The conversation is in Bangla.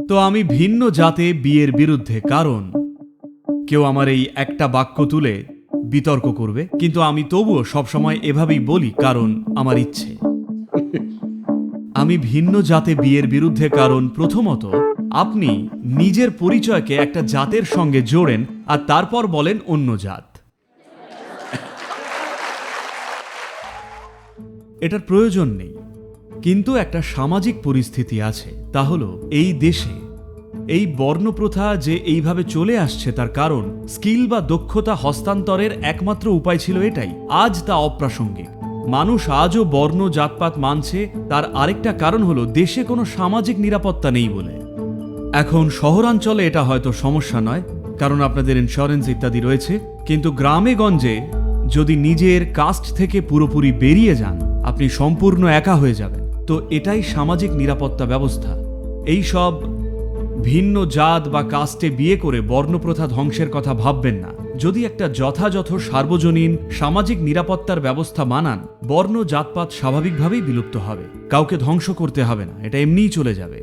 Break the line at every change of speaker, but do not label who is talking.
তো আমি ভিন্ন জাতে বিয়ের বিরুদ্ধে, কারণ কেউ আমার এই একটা বাক্য তুলে বিতর্ক করবে, কিন্তু আমি তবুও সবসময় এভাবেই বলি, কারণ আমার ইচ্ছে। আমি ভিন্ন জাতে বিয়ের বিরুদ্ধে কারণ প্রথমত আপনি নিজের পরিচয়কে একটা জাতের সঙ্গে জোড়েন আর তারপর বলেন অন্য জাত। এটার প্রয়োজন নেই, কিন্তু একটা সামাজিক পরিস্থিতি আছে। তা হলো এই দেশে এই বর্ণপ্রথা যে এইভাবে চলে আসছে তার কারণ স্কিল বা দক্ষতা হস্তান্তরের একমাত্র উপায় ছিল এটাই। আজ তা অপ্রাসঙ্গিক। মানুষ আজও বর্ণ জাতপাত মানছে, তার আরেকটা কারণ হলো দেশে কোনো সামাজিক নিরাপত্তা নেই বলে। এখন শহরাঞ্চলে এটা হয়তো সমস্যা নয়, কারণ আপনাদের ইন্স্যুরেন্স ইত্যাদি রয়েছে, কিন্তু গ্রামে গঞ্জে যদি নিজের কাস্ট থেকে পুরোপুরি বেরিয়ে যান, আপনি সম্পূর্ণ একা হয়ে যাবেন। তো এটাই সামাজিক নিরাপত্তা ব্যবস্থা। এই সব ভিন্ন জাত বা কাস্টে বিয়ে করে বর্ণপ্রথা ধ্বংসের কথা ভাববেন না। যদি একটা যথাযথ সার্বজনীন সামাজিক নিরাপত্তার ব্যবস্থা বানান, বর্ণ জাতপাত স্বাভাবিকভাবেই বিলুপ্ত হবে। কাউকে ধ্বংস করতে হবে না, এটা এমনিই চলে যাবে।